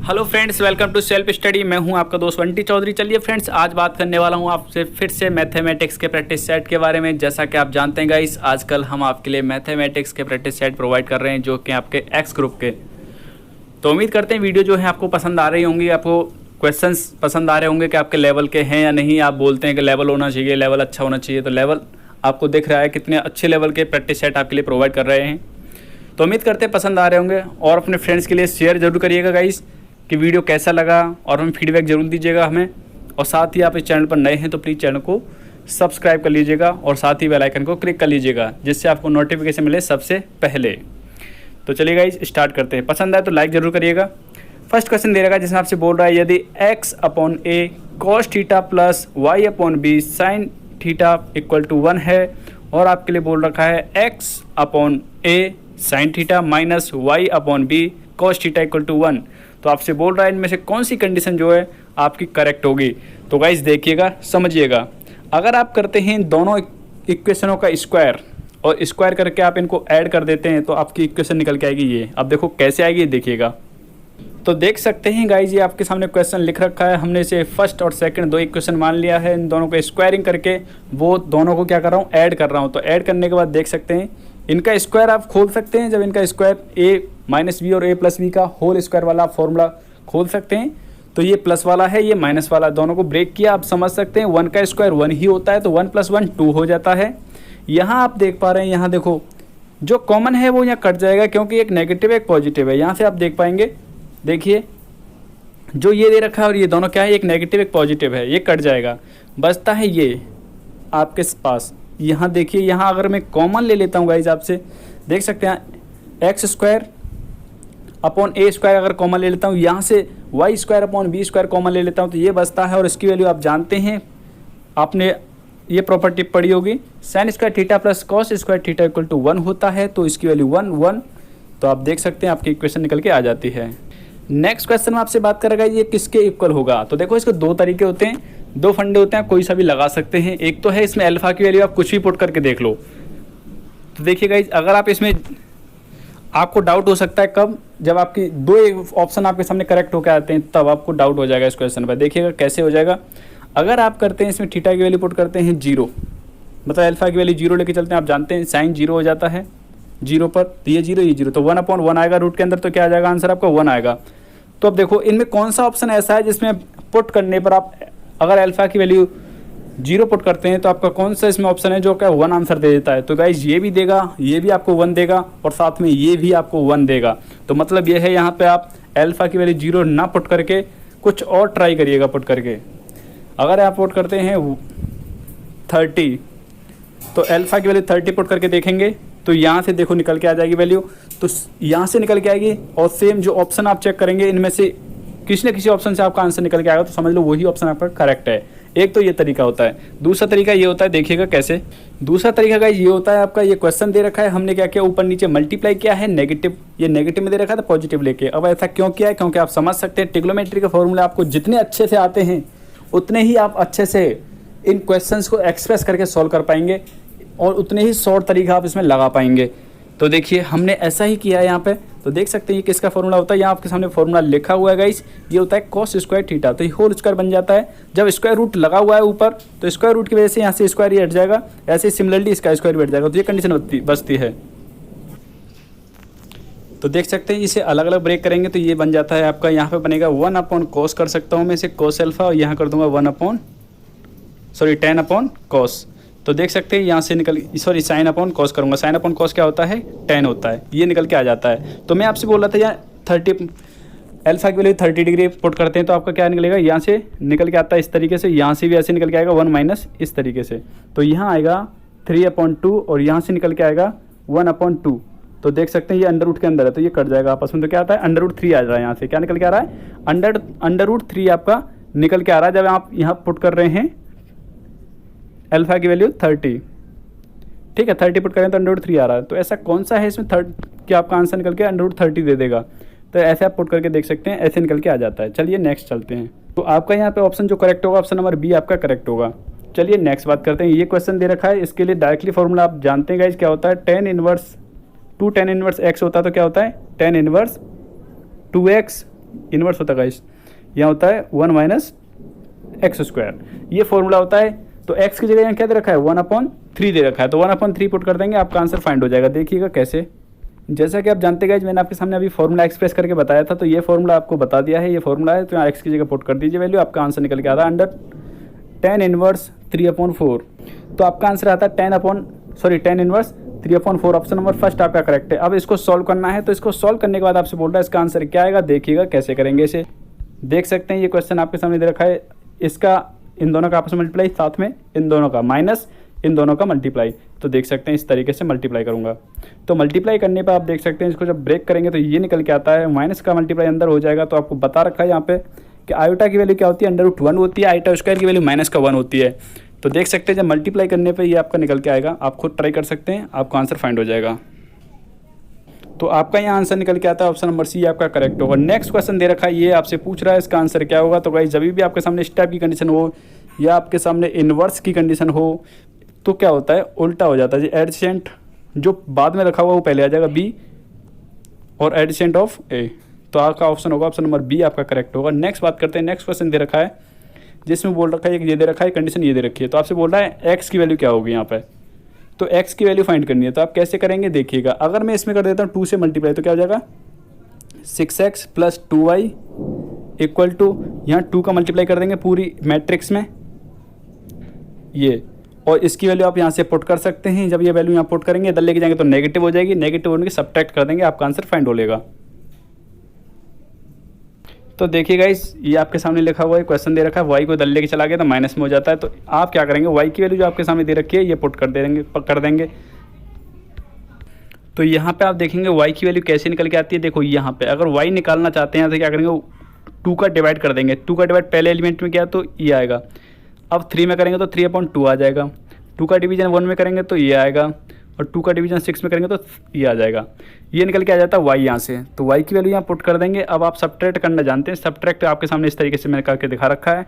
Hello friends, welcome to self study. मैं हूं आपका दोस्त बंटी चौधरी। चलिए फ्रेंड्स, आज बात करने वाला हूं आपसे फिर से मैथमेटिक्स के प्रैक्टिस सेट के बारे में। जैसा कि आप जानते हैं गाइस, आजकल हम आपके लिए मैथमेटिक्स के प्रैक्टिस सेट प्रोवाइड कर रहे हैं, जो कि आपके एक्स ग्रुप के। तो उम्मीद करते हैं वीडियो जो है आपको पसंद आ रही होंगी, आपको क्वेश्चंस पसंद आ रहे होंगे कि आपके लेवल के हैं या नहीं। आप बोलते हैं कि लेवल होना चाहिए, लेवल अच्छा होना चाहिए, तो लेवल आपको दिख रहा है कितने अच्छे लेवल के प्रैक्टिस सेट आपके लिए प्रोवाइड कर रहे हैं। तो उम्मीद करते हैं पसंद आ रहे होंगे, और अपने फ्रेंड्स के लिए शेयर जरूर करिएगा गाइस कि वीडियो कैसा लगा, और हमें फीडबैक ज़रूर दीजिएगा हमें। और साथ ही आप इस चैनल पर नए हैं तो प्लीज़ चैनल को सब्सक्राइब कर लीजिएगा, और साथ ही बेल आइकन को क्लिक कर लीजिएगा, जिससे आपको नोटिफिकेशन मिले सबसे पहले। तो चलिए गाइस, स्टार्ट करते हैं। पसंद आए तो लाइक ज़रूर करिएगा। फर्स्ट क्वेश्चन दे रखा है जिसमें आपसे बोल रहा है, यदि x/a cos theta plus y/b sin theta equal to 1 है, और आपके लिए बोल रखा है x/a sin theta minus y/b cos theta equal to 1, तो आपसे बोल रहा है इनमें से कौन सी कंडीशन जो है आपकी करेक्ट होगी। तो गाइस देखिएगा, समझिएगा। अगर आप करते हैं इन दोनों इक्वेशनों का स्क्वायर, और स्क्वायर करके आप इनको ऐड कर देते हैं, तो आपकी इक्वेशन निकल के आएगी ये। अब देखो कैसे आएगी, देखिएगा। तो देख सकते हैं गाइस, ये आपके सामने क्वेश्चन लिख रखा है। हमने इसे फर्स्ट और सेकंड दो इक्वेशन मान लिया है। इन दोनों को स्क्वायरिंग करके वो दोनों को क्या कर रहा हूँ, ऐड कर रहा हूँ। तो ऐड करने के बाद देख सकते हैं इनका स्क्वायर आप खोल सकते हैं। जब इनका स्क्वायर a माइनस बी और a प्लस बी का होल स्क्वायर वाला फॉर्मूला खोल सकते हैं, तो ये प्लस वाला है, ये माइनस वाला, दोनों को ब्रेक किया। आप समझ सकते हैं 1 का स्क्वायर 1 ही होता है, तो 1 + 1 2 हो जाता है। यहाँ आप देख पा रहे हैं, यहाँ देखो जो कॉमन है वो यहाँ कट जाएगा, क्योंकि एक नेगेटिव एक पॉजिटिव है। यहाँ से आप देख पाएंगे, देखिए जो ये दे रखा है और ये दोनों क्या है, एक नेगेटिव एक पॉजिटिव है, ये कट जाएगा। बचता है ये आपके पास। यहाँ देखिए, यहाँ अगर मैं कॉमन ले लेता हूँ गाइज, आपसे देख सकते हैं x² अपॉन a² अगर कॉमन ले लेता हूँ, यहाँ से y² अपॉन b² कॉमन ले लेता हूँ, तो ये बचता है। और इसकी वैल्यू आप जानते हैं, आपने ये प्रॉपर्टी पढ़ी होगी, sin² theta plus cos² theta equal to 1 होता है। तो इसकी वैल्यू 1 1, तो आप देख सकते हैं आपकी इक्वेशन निकल के आ जाती है। नेक्स्ट क्वेश्चन में आपसे बात करेगा ये किसके इक्वल होगा। तो देखो, इसके दो तरीके होते हैं, दो फंडे होते हैं, कोई सा भी लगा सकते हैं। एक तो है इसमें अल्फा की वैल्यू आप कुछ भी पुट करके देख लो। तो देखिए गाइस, अगर आप इसमें, आपको डाउट हो सकता है कब, जब आपकी दो ऑप्शन आपके सामने करेक्ट होकर आते हैं, तब आपको डाउट हो जाएगा इस क्वेश्चन पर। देखिएगा कैसे हो जाएगा। अगर आप करते हैं इसमें थीटा की वैल्यू पुट करते हैं 0, मतलब अल्फा की वैल्यू 0 लेके चलते हैं, आप जानते हैं साइन 0 हो जाता है 0 पर, तो ये 0 ये 0, तो 1/1 आएगा रूट के अंदर, तो क्या आ जाएगा आंसर आपका 1 आएगा। तो अब देखो इनमें कौन सा ऑप्शन ऐसा है जिसमें पुट करने पर आप अगर अल्फा की वैल्यू 0 पुट करते हैं, तो आपका कौन सा इसमें ऑप्शन है जो क्या 1 आंसर दे देता है। तो गाइज ये भी देगा, ये भी आपको 1 देगा, और साथ में ये भी आपको 1 देगा। तो मतलब ये है, यहाँ पे आप अल्फा की वैल्यू 0 ना पुट करके कुछ और ट्राई करिएगा पुट करके। अगर आप पुट करते हैं 30, तो अल्फा की वैल्यू 30 पुट करके देखेंगे, तो यहाँ से देखो निकल के आ जाएगी वैल्यू, तो यहाँ से निकल के आएगी। और सेम जो ऑप्शन आप चेक करेंगे, इनमें से किसी न किसी ऑप्शन से आपका आंसर निकल के आएगा, तो समझ लो वही ऑप्शन आपका करेक्ट है। एक तो ये तरीका होता है। दूसरा तरीका ये होता है, देखिएगा कैसे। दूसरा तरीका का ये होता है, आपका ये क्वेश्चन दे रखा है, हमने क्या किया, ऊपर नीचे मल्टीप्लाई किया है, नेगेटिव, ये नेगेटिव में दे रखा था, पॉजिटिव लेके। अब ऐसा क्यों किया है, क्योंकि आप समझ सकते हैं ट्रिग्नोमेट्री के फॉर्मूले आपको जितने अच्छे से आते हैं, उतने ही आप अच्छे से इन क्वेश्चंस को एक्सप्रेस करके सॉल्व कर पाएंगे, और उतने ही शॉर्ट तरीका आप इसमें लगा पाएंगे। तो देखिए हमने ऐसा ही किया है यहाँ पे। तो देख सकते हैं ये किसका फॉर्मूला होता है, यहाँ आपके सामने फॉर्मूला लिखा हुआ है गाइस, ये होता है cos² थीटा। तो ये होल स्क्वायर बन जाता है, जब स्क्वायर रूट लगा हुआ है ऊपर, तो स्क्वायर रूट की वजह से यहाँ से स्क्वायर ही हट जाएगा, ऐसे सिमिलरली इसका स्क्वायर भी हट जाएगा। तो ये कंडीशन बचती है। तो देख सकते हैं इसे अलग अलग ब्रेक करेंगे, तो ये बन जाता है आपका, यहाँ पे बनेगा 1/cos कर सकता हूँ मैं इसे cos अल्फा, और यहाँ कर दूंगा 10/cos। तो देख सकते हैं यहाँ से निकल, सॉरी sin/cos करूँगा, sin/cos क्या होता है, 10 होता है, ये निकल के आ जाता है। तो मैं आपसे बोल रहा था यहाँ 30 अल्फा की वैल्यू 30 डिग्री पुट करते हैं, तो आपका क्या निकलेगा, यहाँ से निकल के आता है इस तरीके से, यहाँ से भी ऐसे निकल के आएगा 1 माइनस इस तरीके से। तो यहाँ आएगा 3/2, और यहाँ से निकल के आएगा 1/2। तो देख सकते हैं ये अंडर रूट के अंदर है, तो ये कट जाएगा आपस में। तो क्या आता है, √3 आ रहा है, यहाँ से क्या निकल के आ रहा है, अंडर रूट 3 आपका निकल के आ रहा है, जब आप यहाँ पुट कर रहे हैं अल्फा की वैल्यू 30, ठीक है, 30 पुट करें तो √3 आ रहा है। तो ऐसा कौन सा है इसमें कि आपका आंसर निकल के √30 दे देगा। तो ऐसे आप पुट करके देख सकते हैं, ऐसे निकल के आ जाता है। चलिए नेक्स्ट चलते हैं। तो आपका यहाँ पे ऑप्शन जो करेक्ट होगा, ऑप्शन नंबर बी आपका करेक्ट होगा। चलिए नेक्स्ट बात करते हैं। ये क्वेश्चन दे रखा है, इसके लिए डायरेक्टली फॉर्मूला आप जानते हैं गाइस क्या होता है, tan इनवर्स x होता है, तो क्या होता है tan इनवर्स 2x इन्वर्स होता है गाइस, यहाँ होता है 1 माइनस एक्स स्क्वायर, ये फॉर्मूला होता है। तो x की जगह यहाँ क्या दे रखा है 1/3 दे रखा है, तो 1/3 पुट कर देंगे, आपका आंसर फाइंड हो जाएगा। देखिएगा कैसे, जैसा कि आप जानते गाइस मैंने आपके सामने अभी फॉर्मूला एक्सप्रेस करके बताया था, तो ये फॉर्मूला आपको बता दिया है, ये फॉर्मूला है, तो यहाँ x की जगह पुट कर दीजिए वैल्यू, आपका आंसर निकल के आता है अंडर tan इनवर्स 3/4। तो आपका आंसर आता है 10 इनवर्स 3/4, ऑप्शन नंबर फर्स्ट आपका करेक्ट है। अब इसको सॉल्व करना है, तो इसको सॉल्व करने के बाद आपसे बोल रहा है इसका आंसर क्या आएगा। देखिएगा कैसे करेंगे इसे, देख सकते हैं ये क्वेश्चन आपके सामने दे रखा है, इसका इन दोनों का आपस में मल्टीप्लाई, साथ में इन दोनों का माइनस इन दोनों का मल्टीप्लाई, तो देख सकते हैं इस तरीके से मल्टीप्लाई करूंगा। तो मल्टीप्लाई करने पर आप देख सकते हैं इसको जब ब्रेक करेंगे तो ये निकल के आता है, माइनस का मल्टीप्लाई अंदर हो जाएगा। तो आपको बता रखा है यहाँ पे कि आयोटा की वैल्यू क्या होती है, √1 होती है, आयोटा स्क्वायर की वैल्यू -1 होती है। तो देख सकते हैं जब मल्टीप्लाई करने पर ये आपका निकल के आएगा, आप खुद ट्राई कर सकते हैं, आपका आंसर फाइंड हो जाएगा। तो आपका यहाँ आंसर निकल के आता है, ऑप्शन नंबर सी आपका करेक्ट होगा। नेक्स्ट क्वेश्चन दे रखा है, ये आपसे पूछ रहा है इसका आंसर क्या होगा। तो गाइस जब भी आपके सामने इस टाइप की कंडीशन हो या आपके सामने इन्वर्स की कंडीशन हो, तो क्या होता है उल्टा हो जाता है जी, एडजेसेंट जो बाद में रखा हुआ वो पहले आ जाएगा बी, और एडजेसेंट ऑफ ए। तो आपका ऑप्शन होगा ऑप्शन नंबर बी आपका करेक्ट होगा। नेक्स्ट बात करते हैं, नेक्स्ट क्वेश्चन दे रखा है जिसमें बोल रखा है ये दे रखा है कंडीशन ये दे रखी है, तो आपसे बोल रहा है एक्स की वैल्यू क्या होगी यहाँ पे, तो x की वैल्यू फाइंड करनी है। तो आप कैसे करेंगे देखिएगा, अगर मैं इसमें कर देता हूँ 2 से मल्टीप्लाई, तो क्या हो जाएगा 6x + 2y इक्वल टू, यहाँ 2 का मल्टीप्लाई कर देंगे पूरी मैट्रिक्स में ये, और इसकी वैल्यू आप यहाँ से पुट कर सकते हैं। जब ये वैल्यू यहाँ पुट करेंगे इधर लेके जाएंगे तो नेगेटिव हो जाएगी, नेगेटिव होने के सब्ट्रैक्ट कर देंगे, आपका आंसर फाइंड हो लेगा। तो देखिए गाइस ये आपके सामने लिखा हुआ है, क्वेश्चन दे रखा है y को इधर लेके चला गया तो माइनस में हो जाता है। तो आप क्या करेंगे, y की वैल्यू जो आपके सामने दे रखी है ये पुट कर देंगे। तो यहाँ पे आप देखेंगे y की वैल्यू कैसे निकल के आती है। देखो यहाँ पे अगर y निकालना चाहते हैं तो क्या करेंगे, 2 का डिवाइड कर देंगे, 2 का डिवाइड पहले एलिमेंट में किया तो ये आएगा, अब 3 में करेंगे तो 3/2 आ जाएगा, 2 का डिवीजन 1 में करेंगे तो ये आएगा, और 2 का डिवीजन 6 में करेंगे तो ये आ जाएगा, ये निकल के आ जाता है y यहाँ से। तो y की वैल्यू यहाँ पुट कर देंगे। अब आप सब्ट्रैक्ट करना जानते हैं, सब्ट्रैक्ट आपके सामने इस तरीके से मैंने करके दिखा रखा है,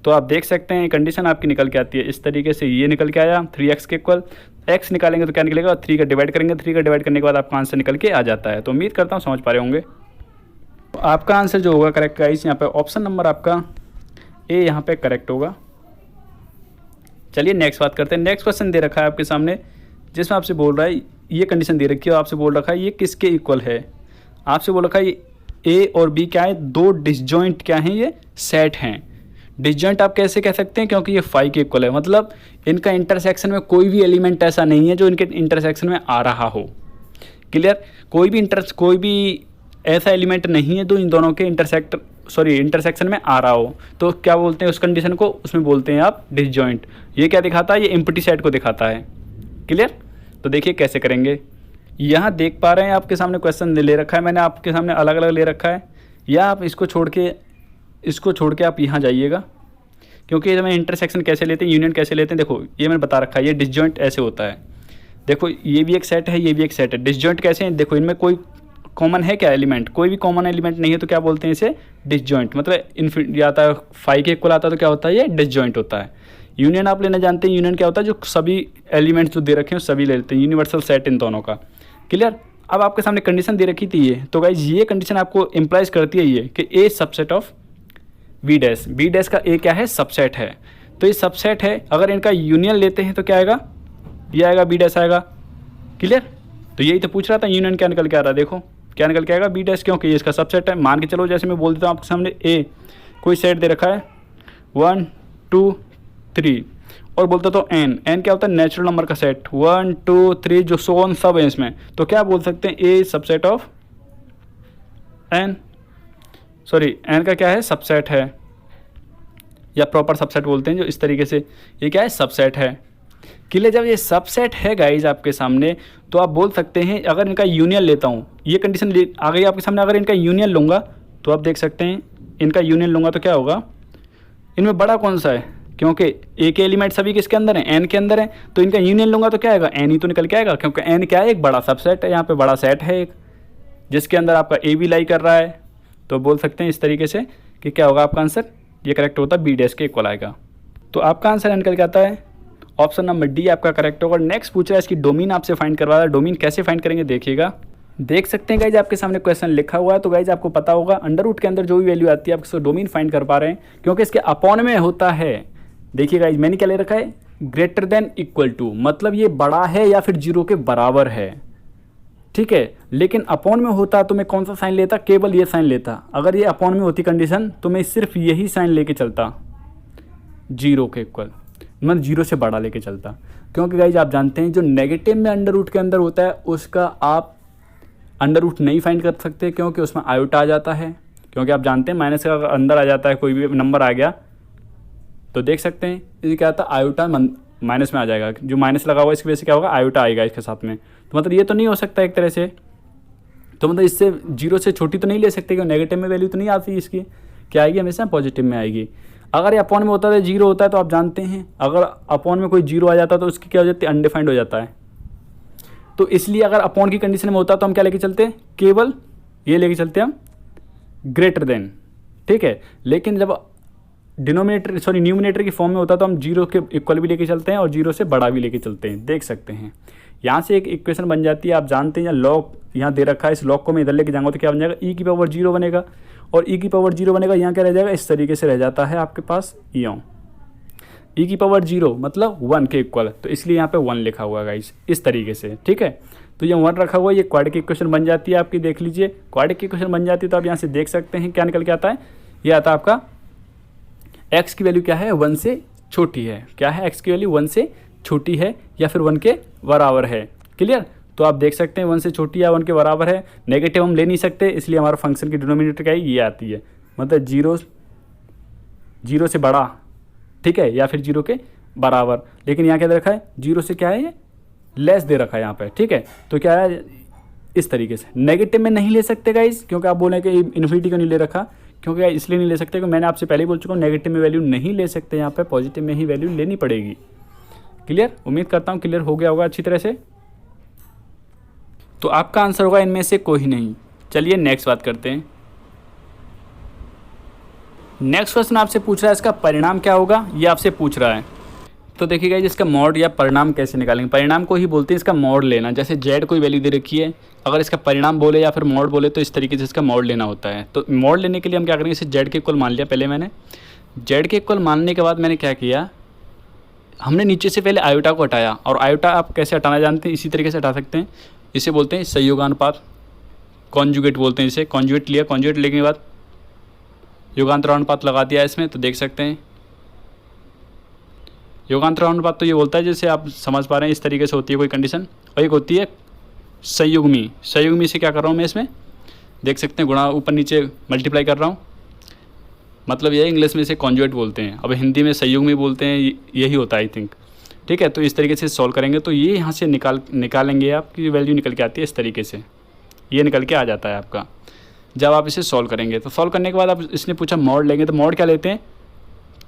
तो आप देख सकते हैं कंडीशन आपकी निकल के आती है इस तरीके से, ये निकल के आया 3x के इक्वल, x निकालेंगे तो क्या निकलेगा 3 का डिवाइड करेंगे, 3 का डिवाइड करने के बाद आपका आंसर निकल के आ जाता है। तो उम्मीद करता हूँ समझ पा रहे होंगे। तो आपका आंसर जो होगा करेक्ट गाइस, यहाँ पे ऑप्शन नंबर आपका ए यहाँ पे करेक्ट होगा। चलिए नेक्स्ट बात करते हैं। नेक्स्ट क्वेश्चन दे रखा है आपके सामने जिसमें आपसे बोल रहा है, ये कंडीशन दे रखी है, आपसे बोल रखा है ये किसके इक्वल है। आपसे बोल रखा है ये ए और बी क्या है, 2 डिसजॉइंट क्या हैं, ये सेट हैं। डिसजॉइंट आप कैसे कह सकते हैं, क्योंकि ये 5 के इक्वल है, मतलब इनका इंटरसेक्शन में कोई भी एलिमेंट ऐसा नहीं है जो इनके इंटरसेक्शन में आ रहा हो। क्लियर, कोई भी ऐसा एलिमेंट नहीं है जो इन दोनों के इंटरसेक्शन में आ रहा हो। तो क्या बोलते हैं उस कंडीशन को, उसमें बोलते हैं आप डिसजॉइंट। ये क्या दिखाता है, ये एम्प्टी सेट को दिखाता है। क्लियर, तो देखिए कैसे करेंगे। यहाँ देख पा रहे हैं आपके सामने क्वेश्चन ले रखा है, मैंने आपके सामने अलग अलग ले रखा है, या आप इसको छोड़ के आप यहाँ जाइएगा, क्योंकि जब मैं इंटरसेक्शन कैसे लेते हैं, यूनियन कैसे लेते हैं, देखो ये मैंने बता रखा है, ये डिसजॉइंट ऐसे होता है। देखो ये भी एक सेट है, ये भी एक सेट है। डिसजॉइंट कैसे हैं, देखो इनमें कोई कॉमन है क्या एलिमेंट, कोई भी कॉमन एलिमेंट नहीं है, तो क्या बोलते हैं इसे डिसजॉइंट। मतलब इन्फिनिटी आता है 5 के इक्वल आता है तो क्या होता है, ये डिसजॉइंट होता है। यूनियन आप लेना जानते हैं, यूनियन क्या होता है, जो सभी एलिमेंट्स जो दे रखे हैं सभी ले लेते हैं, यूनिवर्सल सेट इन दोनों का। क्लियर, अब आपके सामने कंडीशन दे रखी थी ये, तो गाइज ये कंडीशन आपको इम्प्लाइज करती है ये कि ए सबसेट ऑफ बी डैश का ए क्या है, सबसेट है। तो ये सबसेट है, अगर इनका यूनियन लेते हैं तो क्या आएगा, ये आएगा बी डैश आएगा। क्लियर, तो यही तो पूछ रहा था, यूनियन क्या निकल के आ रहा है, देखो क्या निकल के आएगा बी डैश, क्योंकि ये इसका सबसेट है। मान के चलो जैसे मैं बोल देता हूँ आपके सामने ए कोई सेट दे रखा है 1 2 3, और बोलता तो एन क्या होता है, नेचुरल नंबर का सेट 1 2 3 जो सोन सब है इसमें, तो क्या बोल सकते हैं ए सबसेट ऑफ एन, एन का क्या है, सबसेट है, या प्रॉपर सबसेट बोलते हैं जो इस तरीके से, ये क्या है, सबसेट है। क्लियर, जब ये सबसेट है गाइज आपके सामने, तो आप बोल सकते हैं अगर इनका यूनियन लेता हूँ, ये कंडीशन आ गई आपके सामने, अगर इनका यूनियन लूँगा तो आप देख सकते हैं इनका यूनियन लूँगा तो क्या होगा, इनमें बड़ा कौन सा है, क्योंकि ए के एलिमेंट सभी किसके अंदर हैं, एन के अंदर है, तो इनका यूनियन लूँगा तो क्या आएगा, एन ही तो निकल के आएगा, क्योंकि एन क्या है, एक बड़ा सबसेट है, यहाँ पे बड़ा सेट है एक, जिसके अंदर आपका ए भी लाई कर रहा है। तो बोल सकते हैं इस तरीके से कि क्या होगा आपका आंसर, ये करेक्ट होता है बी डैश के इक्वल आएगा। तो आपका आंसर निकल के आता है ऑप्शन नंबर डी आपका करेक्ट होगा। नेक्स्ट पूछ रहा है इसकी डोमेन आपसे फाइंड करवा रहा है, डोमेन कैसे फाइंड करेंगे देखिएगा। देख सकते हैं गाइज आपके सामने क्वेश्चन लिखा हुआ है। तो गाइज आपको पता होगा अंडर रूट के अंदर जो भी वैल्यू आती है आप इसको डोमेन फाइंड कर पा रहे हैं, क्योंकि इसके अपॉन में होता है। देखिए गाइज मैंने क्या ले रखा है, ग्रेटर देन इक्वल टू, मतलब ये बड़ा है या फिर जीरो के बराबर है, ठीक है। लेकिन अपॉन में होता तो मैं कौन सा साइन लेता, केवल ये साइन लेता। अगर ये अपॉन में होती कंडीशन तो मैं सिर्फ यही साइन लेके चलता, जीरो के इक्वल, मतलब जीरो से बड़ा लेके चलता। क्योंकि गाइज आप जानते हैं जो नेगेटिव में अंडर रूट के अंदर होता है उसका आप अंडर रूट नहीं फाइंड कर सकते, क्योंकि उसमें आयोटा आ जाता है। क्योंकि आप जानते हैं माइनस का अंदर आ जाता है, कोई भी नंबर आ गया तो देख सकते हैं ये क्या आता है, आयोटा माइनस में आ जाएगा। जो माइनस लगा हुआ है इसकी वजह से क्या होगा, आयोटा आएगा इसके साथ में। तो मतलब ये तो नहीं हो सकता एक तरह से, तो मतलब इससे जीरो से छोटी तो नहीं ले सकते, क्योंकि नेगेटिव में वैल्यू तो नहीं आती इसकी, क्या आएगी हमेशा पॉजिटिव में आएगी। अगर ये अपॉन में होता है जीरो होता है तो आप जानते हैं अगर अपॉन में कोई जीरो आ जाता है तो उसकी क्या हो जाती है, अनडिफाइंड हो जाता है। तो इसलिए अगर अपॉन की कंडीशन में होता तो हम क्या लेके चलते हैं, केवल ये लेके चलते हैं हम ग्रेटर देन, ठीक है। लेकिन जब न्यूमिनेटर की फॉर्म में होता तो हम जीरो के इक्वल भी लेके चलते हैं और जीरो से बड़ा भी लेके चलते हैं। देख सकते हैं यहाँ से एक इक्वेशन बन जाती है। आप जानते हैं लॉग यहाँ दे रखा है, इस लॉग को मैं इधर लेके जाऊँगा तो क्या बन जाएगा, ई की पावर जीरो बनेगा, और ई की पावर जीरो बनेगा यहाँ क्या रह जाएगा, इस तरीके से रह जाता है आपके पास यों, ई की पावर जीरो मतलब वन के इक्वल, तो इसलिए यहाँ पे वन लिखा हुआ है गाइस इस तरीके से, ठीक है। तो ये वन रखा हुआ है, ये क्वाड्रेटिक इक्वेशन बन जाती है आपकी, देख लीजिए क्वाड्रेटिक इक्वेशन बन जाती है। तो आप यहाँ से देख सकते हैं क्या निकल के आता है, ये आता है आपका एक्स की वैल्यू क्या है, वन से छोटी है। क्या है, एक्स की वैल्यू वन से छोटी है या फिर वन के बराबर है, क्लियर। तो आप देख सकते हैं वन से छोटी या वन के बराबर है। नेगेटिव हम ले नहीं सकते, इसलिए हमारा फंक्शन की डिनोमिनेटर क्या है, ये आती है, मतलब जीरो से बड़ा, ठीक है, या फिर जीरो के बराबर। लेकिन यहाँ क्या दे रखा है, जीरो से क्या है, ये लेस दे रखा है यहाँ पे, ठीक है। तो क्या है इस तरीके से नेगेटिव में नहीं ले सकते गाइस, क्योंकि आप बोले कि इन्फिनिटी क्यों नहीं ले रखा, क्योंकि इसलिए नहीं ले सकते क्योंकि मैंने आपसे पहले ही बोल चुका हूँ नेगेटिव में वैल्यू नहीं ले सकते, यहाँ पे पॉजिटिव में ही वैल्यू लेनी पड़ेगी। क्लियर, उम्मीद करता हूँ क्लियर हो गया होगा अच्छी तरह से। तो आपका आंसर होगा इनमें से कोई नहीं। चलिए नेक्स्ट बात करते हैं। नेक्स्ट क्वेश्चन आपसे पूछ रहा है इसका परिणाम क्या होगा, ये आपसे पूछ रहा है। तो देखिएगा इसका मॉड या परिणाम कैसे निकालेंगे। परिणाम को ही बोलते हैं इसका मॉड लेना। जैसे जेड कोई वैल्यू दे रखी है, अगर इसका परिणाम बोले या फिर मॉड बोले तो इस तरीके से इसका मॉड लेना होता है। तो मॉड लेने के लिए हम क्या करेंगे, इसे जेड के इक्वल मान लिया पहले मैंने। जेड के इक्वल मानने के बाद मैंने क्या किया, हमने नीचे से पहले आयोटा को हटाया। और आयोटा आप कैसे हटाना जानते हैं, इसी तरीके से हटा सकते हैं। इसे बोलते हैं संयोगानुपात, कॉन्जुगेट बोलते हैं इसे। कॉन्जुगेट लिया, कॉन्जुगेट लेने के बाद योगांतरानुपात लगा दिया इसमें। तो देख सकते हैं योगांतरानुपात तो ये बोलता है, जैसे आप समझ पा रहे हैं इस तरीके से होती है कोई कंडीशन। और एक होती है संयुग्मी। संयुग्मी से क्या कर रहा हूँ मैं इसमें, देख सकते हैं गुणा ऊपर नीचे मल्टीप्लाई कर रहा हूँ, मतलब ये इंग्लिश में इसे कॉन्जुगेट बोलते हैं। अब हिंदी में संयुग्मी बोलते हैं, यही होता है आई थिंक, ठीक है। तो इस तरीके से सॉल्व करेंगे तो ये यहाँ से निकालेंगे, आपकी वैल्यू निकल के आती है इस तरीके से, ये निकल के आ जाता है आपका जब आप इसे सॉल्व करेंगे। तो सॉल्व करने के बाद आप इसने पूछा मॉड लेंगे, तो मॉड क्या लेते हैं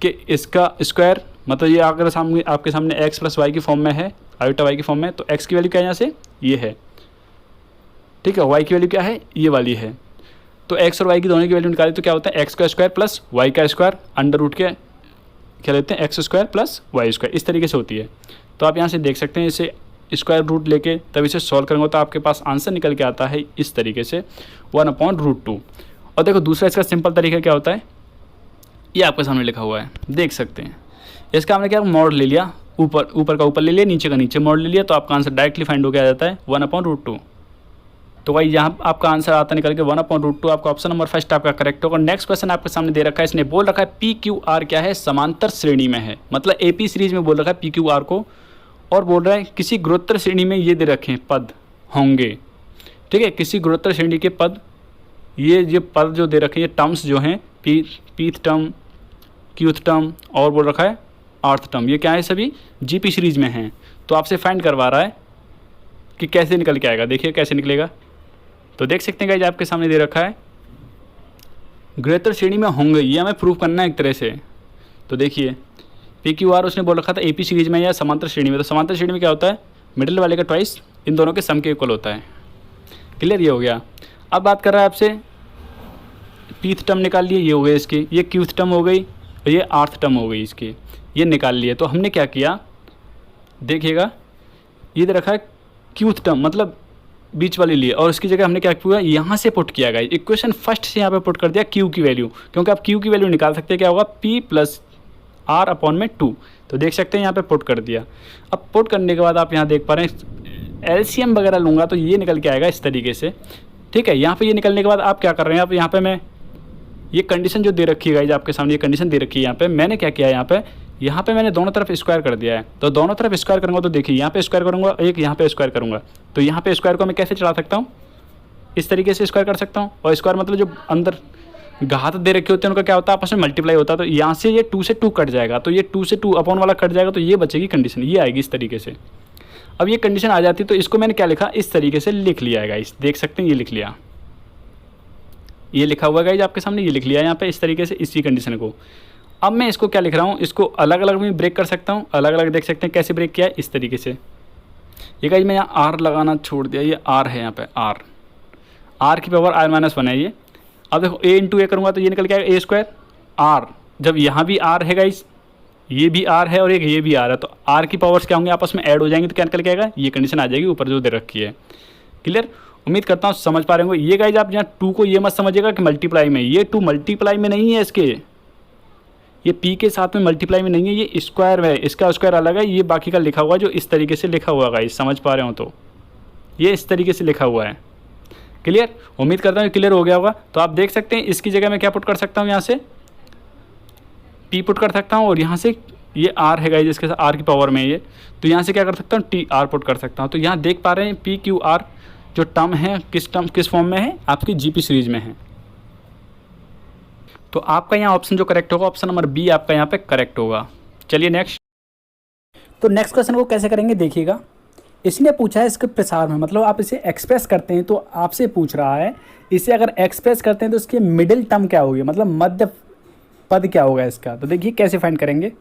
कि इसका स्क्वायर, मतलब ये अगर सामने आपके सामने एक्स प्लस वाई की फॉर्म में है, आयोटा वाई की फॉर्म में, तो एक्स की वैल्यू क्या है यहाँ से, ये है, ठीक है। वाई की वैल्यू क्या है, ये वाली है। तो एक्स और वाई की दोनों की वैल्यू निकाली तो क्या होता है, एक्स का स्क्वायर प्लस वाई का स्क्वायर अंडर रूट के क्या लेते हैं, x square plus y square, इस तरीके से होती है। तो आप यहाँ से देख सकते हैं इसे स्क्वायर रूट लेके तब इसे सॉल्व करेंगे तो आपके पास आंसर निकल के आता है इस तरीके से 1/√2। और देखो दूसरा इसका सिंपल तरीका क्या होता है, ये आपके सामने लिखा हुआ है, देख सकते हैं। इसका हमने क्या मॉड ले लिया, ऊपर का ऊपर ले लिया, नीचे का नीचे मॉड ले लिया, तो आपका आंसर डायरेक्टली फाइंड हो के आ जाता है 1/√2। तो भाई यहाँ आपका आंसर आता निकल के 1/√2। आपका ऑप्शन नंबर फर्स्ट आपका करेक्ट होगा। नेक्स्ट क्वेश्चन आपके सामने दे रखा है, इसने बोल रखा है PQR क्या है, समांतर श्रेणी में है, मतलब AP सीरीज में बोल रखा है PQR को। और बोल रहा है किसी गुणोत्तर श्रेणी में ये दे रखे हैं पद होंगे, ठीक है। किसी गुणोत्तर श्रेणी के पद, ये पद जो दे रखे हैं, ये टर्म्स जो हैं, पीथ टर्म, क्यूथ टर्म और बोल रखा है आर्थ टर्म, ये क्या है सभी GP सीरीज में हैं। तो आपसे फाइंड करवा रहा है कि कैसे निकल के आएगा। देखिए कैसे निकलेगा, तो देख सकते हैं गाइस आपके सामने दे रखा है गुणोत्तर श्रेणी में होंगे, ये हमें प्रूव करना है एक तरह से। तो देखिए PQR उसने बोल रखा था AP सीरीज में या समांतर श्रेणी में। तो समांतर श्रेणी में क्या होता है, मिडिल वाले का ट्वाइस इन दोनों के सम के इक्वल होता है। क्लियर, ये हो गया। अब बात कर रहा है आपसे पीथ टर्म निकाल लिए, ये हो गए इसकी, ये क्यूथ टर्म हो गई और ये आर्थ टर्म हो गई इसकी, ये निकाल लिए। तो हमने क्या किया देखिएगा, ये दे रखा है क्यूथ टर्म, मतलब बीच वाली ली और उसकी जगह हमने क्या किया, यहाँ से पुट किया गाइस, इक्वेशन फर्स्ट से यहाँ पे पुट कर दिया क्यू की वैल्यू, क्योंकि आप क्यू की वैल्यू निकाल सकते हैं, क्या होगा P प्लस R अपॉन में 2। तो देख सकते हैं यहाँ पे पुट कर दिया। अब पुट करने के बाद आप यहाँ देख पा रहे हैं LCM वगैरह लूँगा तो ये निकल के आएगा इस तरीके से, ठीक है। यहाँ पे ये निकलने के बाद आप क्या कर रहे हैं, आप यहाँ पे मैं ये कंडीशन जो दे रखी है गाइस आपके सामने, ये कंडीशन दे रखी है यहाँ पे, मैंने क्या किया है यहाँ पे मैंने दोनों तरफ स्क्वायर कर दिया है। तो दोनों तरफ स्क्वायर करूँगा तो देखिए यहाँ पे स्क्वायर करूँगा, एक यहाँ पे स्क्वायर करूँगा, तो यहाँ पे स्क्वायर को मैं कैसे चला सकता हूँ, इस तरीके से स्क्वायर कर सकता हूँ। और स्क्वायर मतलब जो अंदर घात दे रखे होते हैं उनका क्या होता है, आपस में मल्टीप्लाई होता है। तो यहाँ से ये 2 से 2 कट जाएगा, तो ये 2 से 2 अपॉन वाला कट जाएगा, तो ये बचेगी कंडीशन, ये आएगी इस तरीके से। अब ये कंडीशन आ जाती है तो इसको मैंने क्या लिखा, इस तरीके से लिख लिया है गाइस, देख सकते हैं ये लिख लिया, ये लिखा हुआ है गाइस आपके सामने, ये लिख लिया है यहाँ पे इस तरीके से इसी कंडीशन को। अब मैं इसको क्या लिख रहा हूँ, इसको अलग अलग में ब्रेक कर सकता हूँ, अलग अलग देख सकते हैं कैसे ब्रेक किया है इस तरीके से। ये गाइस मैं यहाँ R लगाना छोड़ दिया, ये R है यहाँ पे, R की पावर R-1 है ये। अब देखो A इंटू ए करूँगा तो ये निकल के आएगा A स्क्वायर R, जब यहाँ भी R है गाइस, ये भी R है और एक ये भी R है, तो R की पावर्स क्या होंगे, आपस में ऐड हो जाएंगे, तो क्या निकल के आएगा, ये कंडीशन आ जाएगी ऊपर जो दे रखी है। क्लियर, उम्मीद करता हूँ समझ पा रहे होंगे। ये गाइस आप यहाँ 2 को ये मत समझिएगा कि मल्टीप्लाई में, ये 2 मल्टीप्लाई में नहीं है इसके, ये P के साथ में मल्टीप्लाई में नहीं है, ये स्क्वायर है, इसका स्क्वायर अलग है, ये बाकी का लिखा हुआ है जो इस तरीके से लिखा हुआ है गाइस, समझ पा रहे हो तो ये इस तरीके से लिखा हुआ है। क्लियर, उम्मीद करता हूँ क्लियर हो गया होगा। तो आप देख सकते हैं इसकी जगह मैं क्या पुट कर सकता हूँ, यहाँ से P पुट कर सकता हूँ और यहाँ से ये R है गाइस जिसके साथ R की पावर में ये, तो यहाँ से क्या कर सकता हूँ TR पुट कर सकता हूँ। तो यहाँ देख पा रहे हैं PQR जो टर्म है किस फॉर्म में है, आपकी GP सीरीज में है। तो आपका यहाँ ऑप्शन जो करेक्ट होगा, ऑप्शन नंबर बी आपका यहाँ पे करेक्ट होगा। चलिए नेक्स्ट। तो नेक्स्ट क्वेश्चन को कैसे करेंगे देखिएगा। इसने पूछा है इसके प्रसार में, मतलब आप इसे एक्सप्रेस करते हैं तो आपसे पूछ रहा है इसे अगर एक्सप्रेस करते हैं तो इसके मिडिल टर्म क्या होगी, मतलब मध्य पद क्या होगा इसका। तो देखिए कैसे फाइंड करेंगे,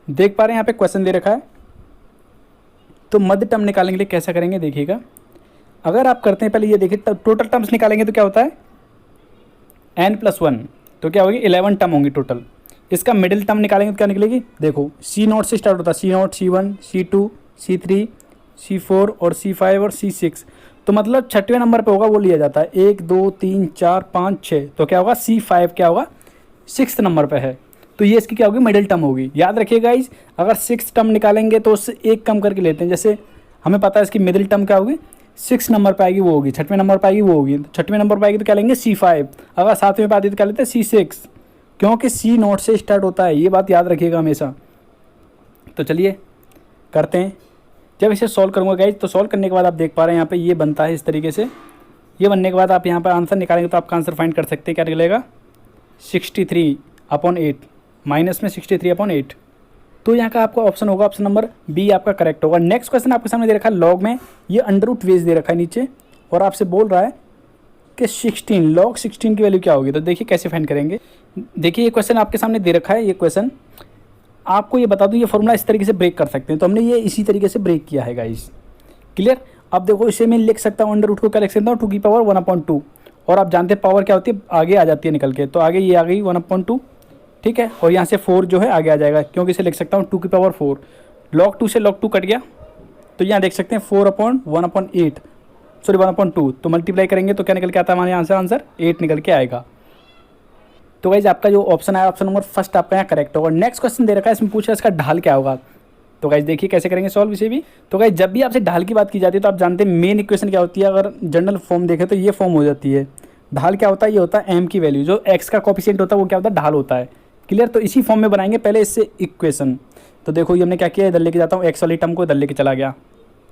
देख पा रहे हैं यहाँ पे क्वेश्चन दे रखा है। तो मध्य टर्म निकालने के लिए कैसा करेंगे देखिएगा। अगर आप करते हैं पहले ये देखिए टोटल टर्म्स निकालेंगे तो क्या होता है n+1, तो क्या होगी 11 टर्म होंगी टोटल। इसका मिडिल टर्म निकालेंगे तो क्या निकलेगी, देखो C0 से स्टार्ट होता है, C0 C1 C2 C3 C4 और C5 और C6, तो मतलब 6वें नंबर पे होगा वो लिया जाता है 1 2 3 4 5 6, तो क्या होगा C5 क्या होगा 6th नंबर पे है, तो ये इसकी क्या होगी मिडिल टर्म होगी। याद रखिएगा गाइस, अगर 6th टर्म निकालेंगे तो उससे एक कम करके लेते हैं, जैसे हमें पता है इसकी मिडिल टर्म क्या होगी 6 नंबर पे आएगी वो होगी, 6वें नंबर पे आएगी वो होगी, तो 6वें नंबर पे आएगी तो क्या लेंगे C5, अगर 7वें पे आती तो क्या लेते हैं C6, क्योंकि C0 से स्टार्ट होता है, ये बात याद रखिएगा हमेशा। तो चलिए करते हैं। जब इसे सॉल्व करूँगा गाइज, तो सॉल्व करने के बाद आप देख पा रहे हैं यहाँ पे ये बनता है इस तरीके से। ये बनने के बाद आप यहाँ पर आंसर निकालेंगे तो आपका आंसर फाइंड कर सकते हैं, क्या निकलेगा 63/8, माइनस में 63/8। तो यहाँ का आपका ऑप्शन होगा ऑप्शन नंबर बी आपका करेक्ट होगा। नेक्स्ट क्वेश्चन आपके सामने दे रखा है लॉग में, ये अंडर रूट वेज दे रखा है नीचे और आपसे बोल रहा है कि 16 लॉग 16 की वैल्यू क्या होगी। तो देखिए कैसे फाइंड करेंगे। देखिए ये क्वेश्चन आपके सामने दे रखा है, ये क्वेश्चन आपको ये बता दूं ये फॉर्मूला इस तरीके से ब्रेक कर सकते हैं, तो हमने ये इसी तरीके से ब्रेक किया है गाइस। क्लियर, अब देखो इसे मैं लिख सकता हूँ अंडर रूट को क्या लिख सकता हूँ 2 की पावर 1/2, और आप जानते हैं पावर क्या होती है आगे आ जाती है निकल के, तो आगे ये आ गई 1/2, ठीक है। और यहाँ से 4 जो है आगे आ जाएगा, क्योंकि इसे लिख सकता हूँ 2 की पावर 4, log 2 से log 2 कट गया, तो यहाँ देख सकते हैं 4/1/8 सॉरी 1/2, तो मल्टीप्लाई करेंगे तो क्या निकल के आता है हमारे यहाँ से आंसर 8 निकल के आएगा। तो गाइज आपका जो ऑप्शन है ऑप्शन नंबर फर्स्ट आपका यहाँ करेक्ट होगा। नेक्स्ट क्वेश्चन दे रखा है, इसमें पूछा इसका ढाल क्या होगा। तो गाइज देखिए कैसे करेंगे सॉल्व इसे भी। तो गाइज जब भी आपसे ढाल की बात की जाती है तो आप जानते हैं मेन इक्वेशन क्या होती है, अगर जनरल फॉर्म देखें तो ये फॉर्म हो जाती है। ढाल क्या होता है, ये होता है एम की वैल्यू, जो एक्स का कोफिशिएंट होता है वो क्या होता है ढाल होता है। क्लियर, तो इसी फॉर्म में बनाएंगे पहले इससे इक्वेशन। तो देखो ये हमने क्या किया, इधर लेके जाता हूँ, एक्स वाली टर्म को इधर लेके चला गया,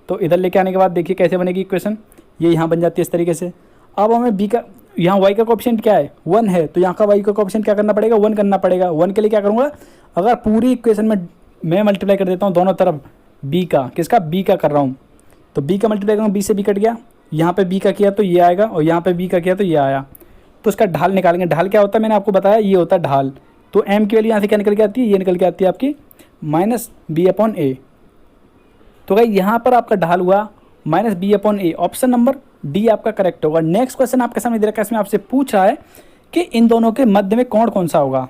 तो इधर लेके आने के बाद देखिए कैसे बनेगी इक्वेशन, ये यहाँ बन जाती है इस तरीके से। अब हमें बी का यहाँ y का कोफिशिएंट क्या है 1 है, तो यहाँ का y का कोफिशिएंट क्या करना पड़ेगा 1 करना पड़ेगा। 1 के लिए क्या करूँगा, अगर पूरी इक्वेशन में मैं मल्टीप्लाई कर देता हूँ दोनों तरफ b का, किसका b का कर रहा हूँ, तो b का मल्टीप्लाई करूँगा, b से b कट गया, यहाँ पे b का किया तो ये आएगा और यहाँ पे b का किया तो ये आया। तो इसका ढाल निकालेंगे। ढाल क्या होता है मैंने आपको बताया, ये होता है ढाल। तो m की वैल्यू यहाँ से क्या निकल के आती है, ये निकल के आती है आपकी -b/a। तो भाई यहाँ पर आपका ढाल हुआ -b/a, ऑप्शन नंबर डी आपका करेक्ट होगा। नेक्स्ट क्वेश्चन आपके सामने दे रखा है, इसमें आपसे पूछ रहा है कि इन दोनों के मध्य में कोण कौन सा होगा।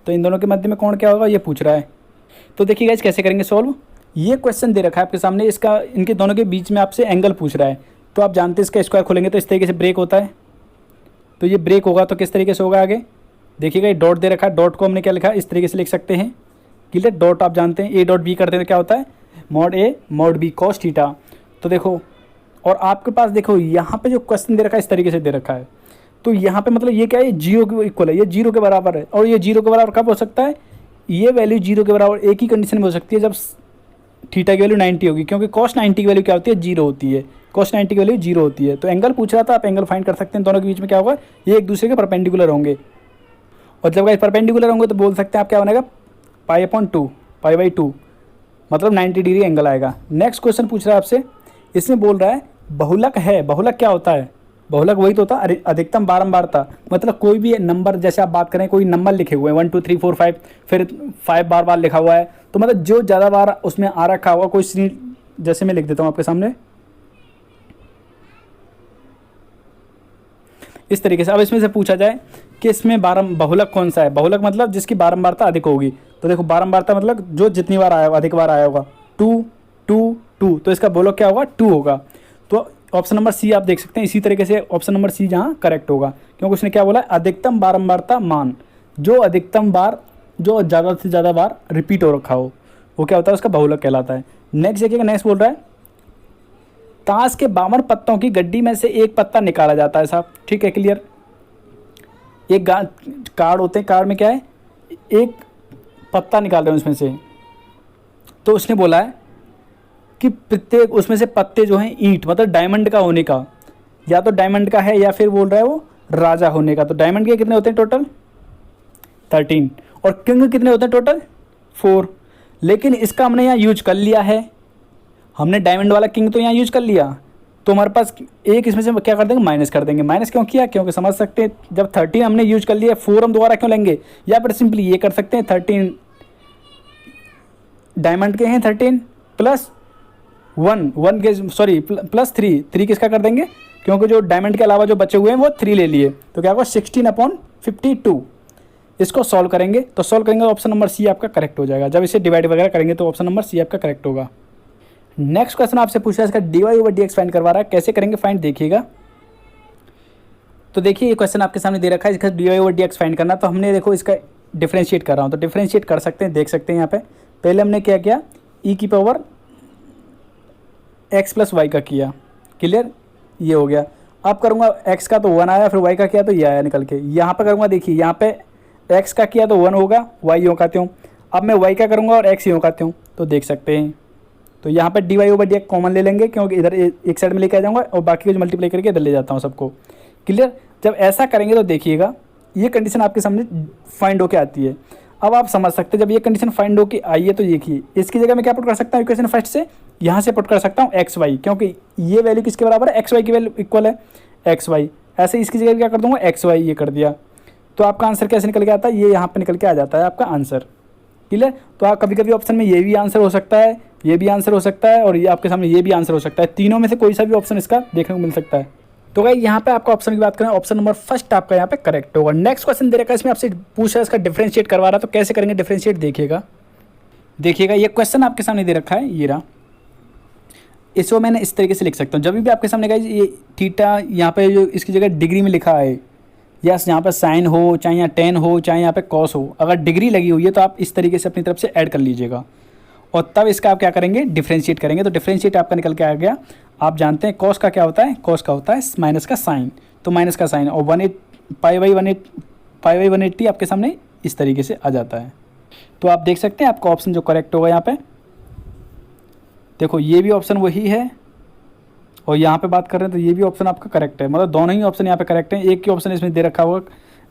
तो इन दोनों के मध्य में कोण क्या होगा ये पूछ रहा है। तो देखिए गाइस कैसे करेंगे सॉल्व। ये क्वेश्चन दे रखा है आपके सामने, इसका इनके दोनों के बीच में आपसे एंगल पूछ रहा है। तो आप जानते हैं इसका स्क्वायर खोलेंगे तो इस तरीके से ब्रेक होता है, तो ये ब्रेक होगा तो किस तरीके से होगा आगे देखिएगा। ये डॉट दे रखा है, डॉट को हमने क्या लिखा है, इस तरीके से लिख सकते हैं। क्लियर, डॉट आप जानते हैं ए डॉट बी करते हैं तो क्या होता है, mod A mod B cos theta. तो देखो, और आपके पास देखो यहाँ पे जो क्वेश्चन दे रखा है इस तरीके से दे रखा है, तो यहाँ पे मतलब ये क्या है, जीरो के इक्वल है, ये जीरो के बराबर है। और ये जीरो के बराबर कब हो सकता है, ये वैल्यू जीरो के बराबर एक ही कंडीशन में हो सकती है, जब थीटा की वैल्यू 90 होगी, क्योंकि कॉस 90 की वैल्यू क्या होती है, जीरो होती है। कॉस 90 की वैल्यू जीरो होती है। तो एंगल पूछ रहा था, आप एंगल फाइंड कर सकते हैं। दोनों के बीच में क्या होगा, ये एक दूसरे के परपेंडिकुलर होंगे, और जब परपेंडिकुलर होंगे तो बोल सकते हैं आप क्या बनेगा, पाई अपॉन 2, पाई बाई 2, मतलब 90 डिग्री एंगल आएगा। नेक्स्ट क्वेश्चन पूछ रहा है आपसे, इसमें बोल रहा है बहुलक है। बहुलक क्या होता है, बहुलक वही तो होता है अधिकतम बारंबारता। मतलब कोई भी नंबर, जैसे आप बात करें कोई नंबर लिखे हुए हैं 1 2 3 4 5, फिर 5 बार बार लिखा हुआ है, तो मतलब जो ज़्यादा बार उसमें आ रखा हुआ कोई श्रेणी, जैसे मैं लिख देता हूँ आपके सामने इस तरीके से। अब इसमें से पूछा जाए कि इसमें बहुलक कौन सा है। बहुलक मतलब जिसकी बारंबारता अधिक होगी। तो देखो बारंबारता मतलब जो जितनी बार आया होगा, अधिक बार आया होगा, 2 2 2, तो इसका बहुलक क्या होगा, 2 होगा। तो ऑप्शन नंबर सी आप देख सकते हैं। इसी तरीके से ऑप्शन नंबर सी जहाँ करेक्ट होगा, क्योंकि उसने क्या बोला, अधिकतम बारंबारता मान, जो अधिकतम बार, जो ज़्यादा से ज़्यादा बार रिपीट हो रखा हो, वो क्या होता है, उसका बहुलक कहलाता है। नेक्स्ट देखिएगा, नेक्स्ट बोल रहा है ताश के 52 पत्तों की गड्डी में से एक पत्ता निकाला जाता है साहब। ठीक है, क्लियर। एक कार्ड होते हैं, कार्ड में क्या है, एक पत्ता निकाल रहे हैं उसमें से। तो उसने बोला है कि प्रत्येक उसमें से पत्ते जो हैं ईंट, मतलब डायमंड का होने का, या तो डायमंड का है या फिर बोल रहा है वो राजा होने का। तो डायमंड के कितने होते हैं टोटल, 13, और किंग कितने होते हैं टोटल, 4। लेकिन इसका हमने यहाँ यूज कर लिया है, हमने डायमंड वाला किंग तो यहाँ यूज कर लिया, तो हमारे पास एक इसमें से क्या कर देंगे, माइनस कर देंगे। माइनस क्यों किया, क्योंकि समझ सकते हैं जब 13 हमने यूज कर लिया, 4 हम दोबारा क्यों लेंगे, या फिर सिंपली ये कर सकते हैं 13 डायमंड के हैं, 13 प्लस 1 के, सॉरी प्लस 3 किसका कर देंगे, क्योंकि जो डायमंड के अलावा जो बचे हुए हैं वो 3 ले लिए, तो क्या होगा 16/52। इसको सॉल्व करेंगे, तो सॉल्व करेंगे ऑप्शन नंबर सी आपका करेक्ट हो जाएगा। जब इसे डिवाइड वगैरह करेंगे तो ऑप्शन नंबर सी आपका करेक्ट होगा। नेक्स्ट क्वेश्चन आपसे पूछ रहा है, इसका dy ओवर dx फाइंड करवा रहा है, कैसे करेंगे फाइंड, देखिएगा। तो देखिए ये क्वेश्चन आपके सामने दे रखा है, इसका dy ओवर dx फाइंड करना। तो हमने देखो इसका डिफरेंशिएट कर रहा हूँ, तो डिफरेंशिएट कर सकते हैं, देख सकते हैं यहाँ पे। पहले हमने क्या किया, e की पावर x प्लस वाई का किया, क्लियर, ये हो गया। अब करूँगा x का तो 1 आया, फिर y का किया तो ये आया निकल के। यहाँ पर करूँगा, देखिए यहाँ पे x का किया तो 1 होगा, y यूँ कहते हूँ। अब मैं y का करूँगा और x यूँ कहते हूँ, तो देख सकते हैं। तो यहाँ पे dy ओवर dx कॉमन ले लेंगे, क्योंकि इधर एक साइड में लेके आ जाऊँगा और बाकी को जो मल्टीप्लाई करके इधर ले जाता हूँ सबको, क्लियर। जब ऐसा करेंगे तो देखिएगा ये कंडीशन आपके सामने फाइंड होके आती है। अब आप समझ सकते हैं जब ये कंडीशन फाइंड होके आई है तो देखिए इसकी जगह मैं क्या पुट कर सकता हूँ, इक्वेशन फर्स्ट से यहाँ से पुट कर सकता हूँ एक्स वाई, क्योंकि ये वैल्यू किसके बराबर है, एक्स वाई की वैल्यू इक्वल है एक्स वाई। ऐसे इसकी जगह क्या कर दूँगा, एक्स वाई, ये कर दिया। तो आपका आंसर कैसे निकल के आता है, ये यहाँ पर निकल के आ जाता है आपका आंसर, क्लियर। तो आप कभी कभी ऑप्शन में ये भी आंसर हो सकता है, ये भी आंसर हो सकता है, और ये आपके सामने ये भी आंसर हो सकता है। तीनों में से कोई सा भी ऑप्शन इसका देखने को मिल सकता है। तो भाई यहाँ पे आपका ऑप्शन की बात करें, ऑप्शन नंबर फर्स्ट आपका यहाँ पे करेक्ट होगा। नेक्स्ट क्वेश्चन दे रखा है, इसमें आपसे पूछा है इसका डिफरेंशिएट करवा रहा है, तो कैसे करेंगे डिफरेंशिएट, देखिएगा ये क्वेश्चन आपके सामने दे रखा है, ये रहा। इसको मैंने इस तरीके से लिख सकता हूँ, जब भी आपके सामने कहा ये थीटा यहाँ पे जो इसकी जगह डिग्री में लिखा है, या यहाँ पर साइन हो, चाहे यहाँ टेन हो, चाहे यहाँ पे कॉस हो, अगर डिग्री लगी हुई है तो आप इस तरीके से अपनी तरफ से ऐड कर लीजिएगा, और तब इसका आप क्या करेंगे, डिफरेंशिएट करेंगे। तो डिफरेंशिएट आपका निकल के आ गया। आप जानते हैं कॉस का क्या होता है, कॉस का होता है माइनस का साइन, तो माइनस का साइन, और 1/8 पाई बाई 180 आपके सामने इस तरीके से आ जाता है। तो आप देख सकते हैं आपका ऑप्शन जो करेक्ट होगा यहाँ पे, देखो ये भी ऑप्शन वही है, और यहाँ पे बात कर रहे हैं तो ये भी ऑप्शन आपका करेक्ट है, मतलब दोनों ही ऑप्शन यहाँ पे करेक्ट है। एक ही ऑप्शन इसमें दे रखा होगा,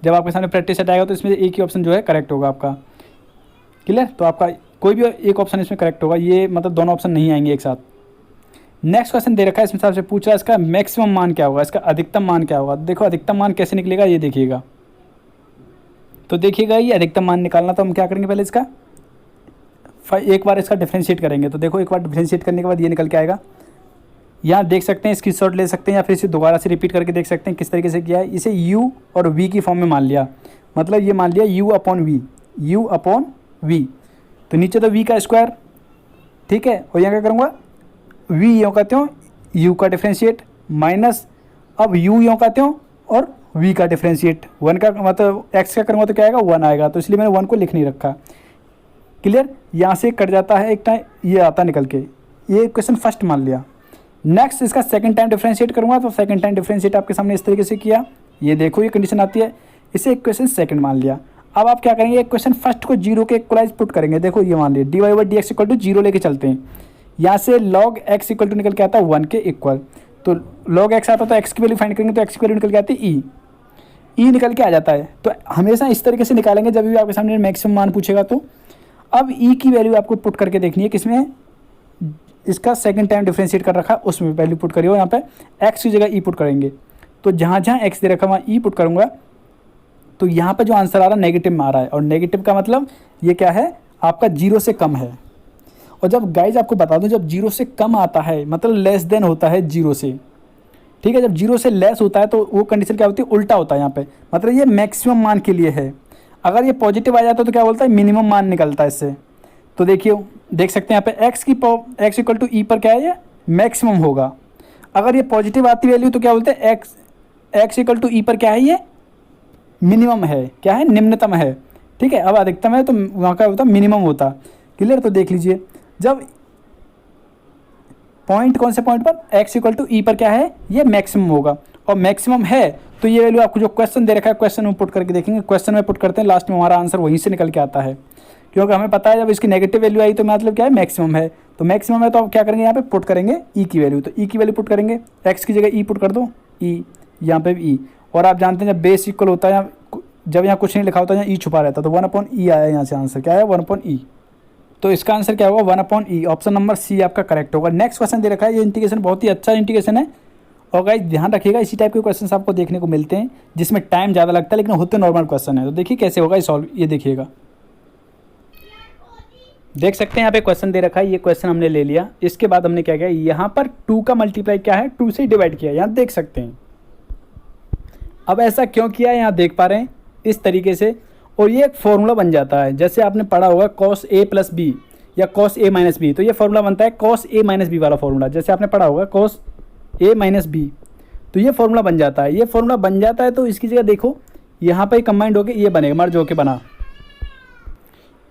जब आपके सामने प्रैक्टिस सेट आएगा तो इसमें एक ही ऑप्शन जो है करेक्ट होगा आपका, क्लियर। तो आपका कोई भी एक ऑप्शन इसमें करेक्ट होगा, ये मतलब दोनों ऑप्शन नहीं आएंगे एक साथ। नेक्स्ट क्वेश्चन दे रखा है, इसमें आपसे पूछ रहा है इसका मैक्सिमम मान क्या होगा, इसका अधिकतम मान क्या होगा। देखो अधिकतम मान कैसे निकलेगा ये देखिएगा। तो देखिएगा ये अधिकतम मान निकालना, तो हम क्या करेंगे, पहले इसका एक बार इसका डिफरेंशिएट करेंगे। तो देखो एक बार डिफरेंशिएट करने के बाद ये निकल के आएगा, यहाँ देख सकते हैं, स्क्रीनशॉट ले सकते हैं या फिर इसे दोबारा से रिपीट करके देख सकते हैं किस तरीके से किया है। इसे u और v की फॉर्म में मान लिया, मतलब ये मान लिया u अपॉन v, तो नीचे तो v का स्क्वायर, ठीक है, और यहाँ क्या करूँगा, v यूँ कहते हो u का डिफरेंशिएट माइनस, अब यू यूँ का त्यों और v का डिफ्रेंशिएट, 1 का मतलब x का करूँगा तो क्या आएगा 1 आएगा, तो इसलिए मैंने 1 को लिख नहीं रखा। क्लियर, यहाँ से कट जाता है एक टाइम, ये आता निकल के, ये क्वेश्चन फर्स्ट मान लिया। नेक्स्ट इसका सेकंड टाइम डिफ्रेंशिएट करूँगा, तो सेकंड टाइम डिफ्रेंशिएट आपके सामने इस तरीके से किया, ये देखो ये कंडीशन आती है, इसे एक क्वेश्चन सेकंड मान लिया। अब आप क्या करेंगे, एक क्वेश्चन फर्स्ट को जीरो के इक्वलाइज पुट करेंगे, देखो ये मान लिया d y by d x equal to zero लेके चलते हैं, यहाँ से लॉग एक्स इक्वल टू निकल के आता है 1 के इक्वल, तो लॉग एक्स आता तो एक्स की वैल्यू फाइंड करेंगे तो एक्स की वैल्यू निकल के आती है ई निकल के आ जाता है। तो हमेशा इस तरीके से निकालेंगे जब भी आपके सामने मैक्सिमम मान पूछेगा तो। अब ई की वैल्यू आपको पुट करके देखनी है, किसमें, इसका सेकंड टाइम डिफ्रेंशिएट कर रखा उसमें वैल्यू पुट करिए, यहाँ पे एक्स की जगह ई पुट करेंगे, तो जहाँ जहाँ एक्स दे रखा वहाँ ई पुट करूँगा, तो यहाँ पे जो आंसर आ रहा है नेगेटिव में आ रहा है, और नेगेटिव का मतलब ये क्या है, आपका जीरो से कम है। और जब गाइज आपको बता दूं, जब जीरो से कम आता है मतलब लेस देन होता है जीरो से, ठीक है, जब जीरो से लेस होता है तो वो कंडीशन क्या होती है, उल्टा होता है यहाँ पे, मतलब ये मैक्सिमम मान के लिए है। अगर ये पॉजिटिव आ जाता है तो क्या बोलता है, मिनिमम मान निकलता है इससे। तो देखिए, देख सकते हैं यहाँ पे एक्स इक्वल टू ई पर क्या है, ये मैक्सिमम होगा। अगर ये पॉजिटिव आती वैल्यू तो क्या बोलते हैं, एक्स इक्वल टू ई पर क्या है, ये मिनिमम है, क्या है, निम्नतम है, ठीक है। अब अधिकतम है तो वहाँ का होता मिनिमम होता। क्लियर, तो देख लीजिए, जब पॉइंट कौन से पॉइंट पर, एक्स इक्वल टू ई पर क्या है, ये मैक्सिमम होगा, और मैक्सिमम है तो ये वैल्यू आपको जो क्वेश्चन दे रखा है क्वेश्चन में पुट करके देखेंगे, क्वेश्चन में पुट करते हैं, लास्ट में हमारा आंसर वहीं से निकल के आता है, क्योंकि हमें पता है जब इसकी नेगेटिव वैल्यू आई तो मतलब क्या है, मैक्सिमम है, तो मैक्सिमम है तो आप क्या करेंगे, यहाँ पे पुट करेंगे ई की वैल्यू, तो ई की वैल्यू पुट करेंगे, एक्स की जगह ई पुट कर दो, ई, यहाँ पे भी ई, और आप जानते हैं जब बेस इक्वल होता है, जब यहाँ कुछ नहीं लिखा होता है, यहाँ ई छुपा रहता है, तो 1/e आया यहाँ से, आंसर क्या है 1/e, तो इसका आंसर क्या होगा 1/e, ऑप्शन नंबर सी आपका करेक्ट होगा। नेक्स्ट क्वेश्चन दे रखा है, ये इंटीग्रेशन बहुत ही अच्छा इंटीग्रेशन है, और गाइस ध्यान रखिएगा इसी टाइप के क्वेश्चन आपको देखने को मिलते हैं जिसमें टाइम ज़्यादा लगता है लेकिन होते नॉर्मल क्वेश्चन है। तो देखिए कैसे होगा सॉल्व, ये देखिएगा, देख सकते हैं यहाँ पे क्वेश्चन दे रखा है, ये क्वेश्चन हमने ले लिया, इसके बाद हमने क्या किया, यहाँ पर 2 का मल्टीप्लाई क्या है 2 से डिवाइड किया, यहाँ देख सकते हैं। अब ऐसा क्यों किया, यहाँ देख पा रहे हैं इस तरीके से, और ये एक फॉर्मूला बन जाता है, जैसे आपने पढ़ा होगा cos a प्लस बी या cos a माइनस बी, तो ये फॉर्मूला बनता है cos a माइनस बी वाला फॉर्मूला, जैसे आपने पढ़ा होगा cos a माइनस बी, तो ये फॉर्मूला बन जाता है। ये फॉर्मूला बन जाता है तो इसकी जगह देखो यहाँ पर कंबाइंड होकर ये बनेगा, मर्ज होकर बना,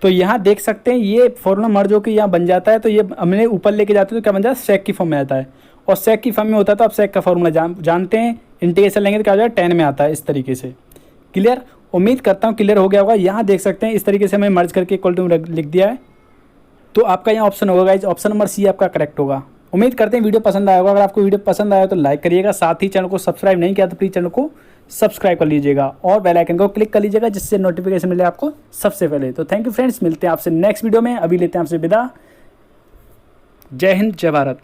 तो यहाँ देख सकते हैं ये फॉर्मूला मर्ज होकर यहाँ बन जाता है, तो ये हमने ऊपर लेके जाते हैं तो क्या बन जाता है, सेक की फॉर्म में आता है, और सेक की फॉर्म में होता है तो आप सेक का फॉर्मूला जानते हैं, इंटीग्रेशन लेंगे तो क्या हो जाएगा 10 में आता है, इस तरीके से। क्लियर, उम्मीद करता हूँ क्लियर हो गया होगा। यहाँ देख सकते हैं इस तरीके से हमें मर्ज करके इक्वल टू लिख दिया है, तो आपका यहाँ ऑप्शन होगा गाइस, ऑप्शन नंबर सी आपका करेक्ट होगा। उम्मीद करते हैं वीडियो पसंद आया होगा, अगर आपको वीडियो पसंद आया तो लाइक करिएगा, साथ ही चैनल को सब्सक्राइब नहीं किया तो प्लीज़ चैनल को सब्सक्राइब कर लीजिएगा और बेल आइकन को क्लिक कर लीजिएगा जिससे नोटिफिकेशन मिले आपको सबसे पहले। तो थैंक यू फ्रेंड्स, मिलते हैं आपसे नेक्स्ट वीडियो में, अभी लेते हैं आपसे विदा। जय हिंद, जय भारत।